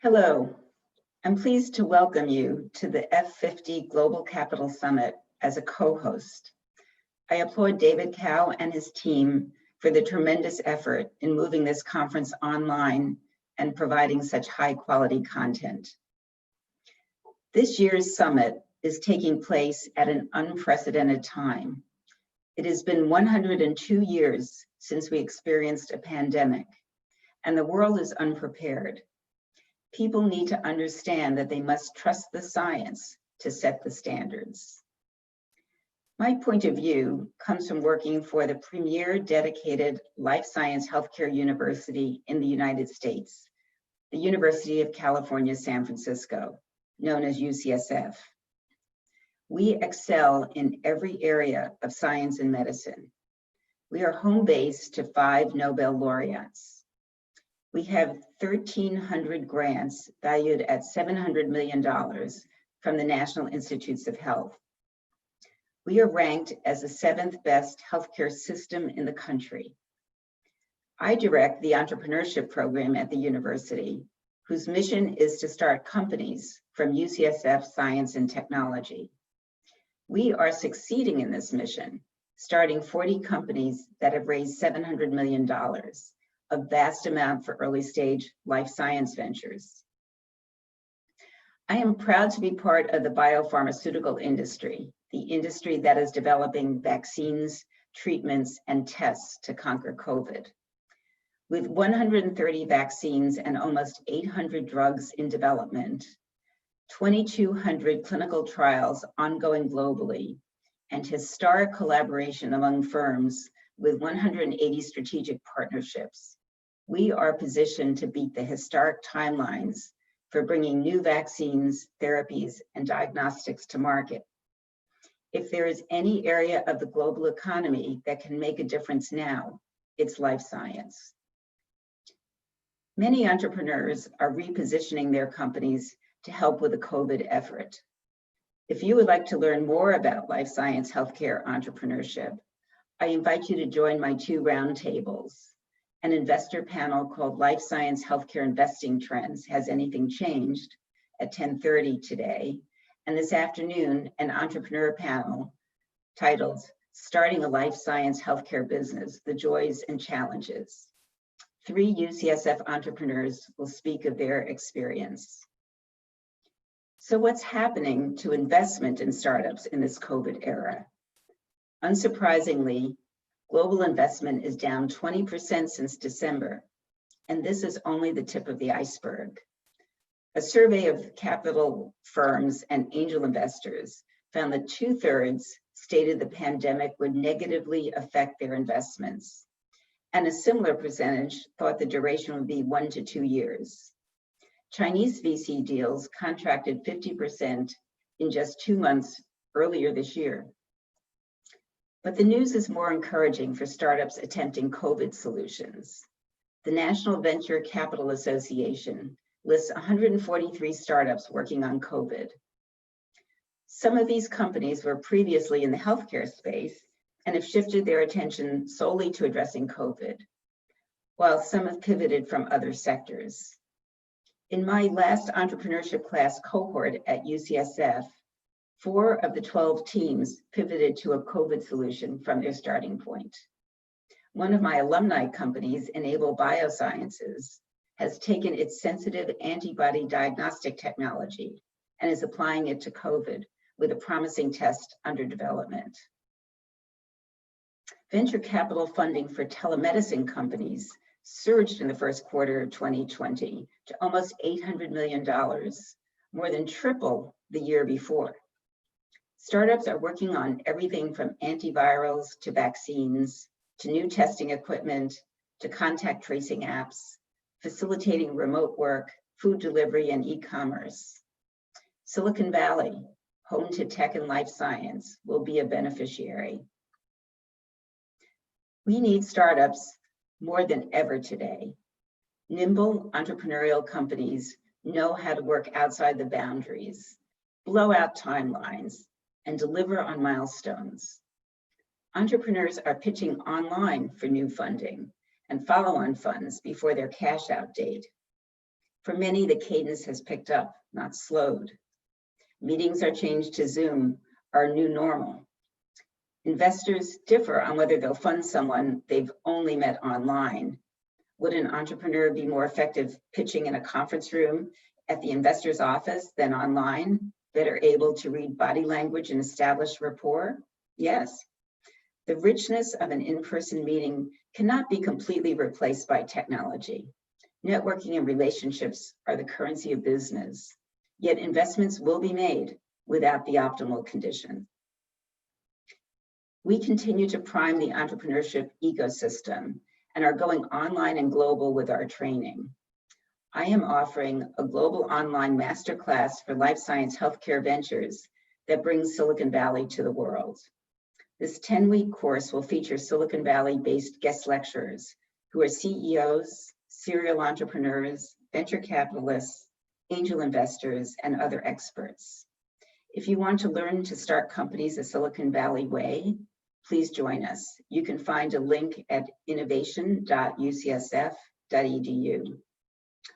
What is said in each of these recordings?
Hello, I'm pleased to welcome you to the F50 Global Capital Summit as a co-host. I applaud David Cow and his team for the tremendous effort in moving this conference online and providing such high quality content. This year's summit is taking place at an unprecedented time. It has been 102 years since we experienced a pandemic, and the world is unprepared. People need to understand that they must trust the science to set the standards. My point of view comes from working for the premier dedicated life science healthcare university in the United States, the University of California, San Francisco, known as UCSF. We excel in every area of science and medicine. We are home base to 5 Nobel laureates. We have 1,300 grants valued at $700 million from the National Institutes of Health. We are ranked as the 7th best healthcare system in the country. I direct the entrepreneurship program at the university, whose mission is to start companies from UCSF Science and Technology. We are succeeding in this mission, starting 40 companies that have raised $700 million. A vast amount for early stage life science ventures. I am proud to be part of the biopharmaceutical industry, the industry that is developing vaccines, treatments, and tests to conquer COVID. With 130 vaccines and almost 800 drugs in development, 2,200 clinical trials ongoing globally, and historic collaboration among firms with 180 strategic partnerships, we are positioned to beat the historic timelines for bringing new vaccines, therapies, and diagnostics to market. If there is any area of the global economy that can make a difference now, it's life science. Many entrepreneurs are repositioning their companies to help with the COVID effort. If you would like to learn more about life science healthcare entrepreneurship, I invite you to join my 2 roundtables. An investor panel called Life Science Healthcare Investing Trends, Has Anything Changed? At 10:30 today. And this afternoon, an entrepreneur panel titled Starting a Life Science Healthcare Business, The Joys and Challenges. 3 UCSF entrepreneurs will speak of their experience. So what's happening to investment in startups in this COVID era? Unsurprisingly, global investment is down 20% since December, and this is only the tip of the iceberg. A survey of capital firms and angel investors found that 2/3 stated the pandemic would negatively affect their investments, and a similar percentage thought the duration would be 1 to 2 years. Chinese VC deals contracted 50% in just 2 months earlier this year. But the news is more encouraging for startups attempting COVID solutions. The National Venture Capital Association lists 143 startups working on COVID. Some of these companies were previously in the healthcare space and have shifted their attention solely to addressing COVID, while some have pivoted from other sectors. In my last entrepreneurship class cohort at UCSF, 4 of the 12 teams pivoted to a COVID solution from their starting point. One of my alumni companies, Enable Biosciences, has taken its sensitive antibody diagnostic technology and is applying it to COVID with a promising test under development. Venture capital funding for telemedicine companies surged in the first quarter of 2020 to almost $800 million, more than triple the year before. Startups are working on everything from antivirals to vaccines, to new testing equipment, to contact tracing apps, facilitating remote work, food delivery, and e-commerce. Silicon Valley, home to tech and life science, will be a beneficiary. We need startups more than ever today. Nimble entrepreneurial companies know how to work outside the boundaries, blow out timelines, and deliver on milestones. Entrepreneurs are pitching online for new funding and follow-on funds before their cash out date. For many, the cadence has picked up, not slowed. Meetings are changed to Zoom, our new normal. Investors differ on whether they'll fund someone they've only met online. Would an entrepreneur be more effective pitching in a conference room at the investor's office than online, better able to read body language and establish rapport? Yes. The richness of an in-person meeting cannot be completely replaced by technology. Networking and relationships are the currency of business, yet investments will be made without the optimal conditions. We continue to prime the entrepreneurship ecosystem and are going online and global with our training. I am offering a global online masterclass for life science healthcare ventures that brings Silicon Valley to the world. This 10-week course will feature Silicon Valley-based guest lecturers who are CEOs, serial entrepreneurs, venture capitalists, angel investors, and other experts. If you want to learn to start companies the Silicon Valley way, please join us. You can find a link at innovation.ucsf.edu.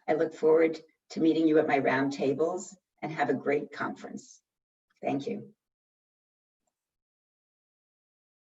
I look forward to meeting you at my roundtables and have a great conference. Thank you.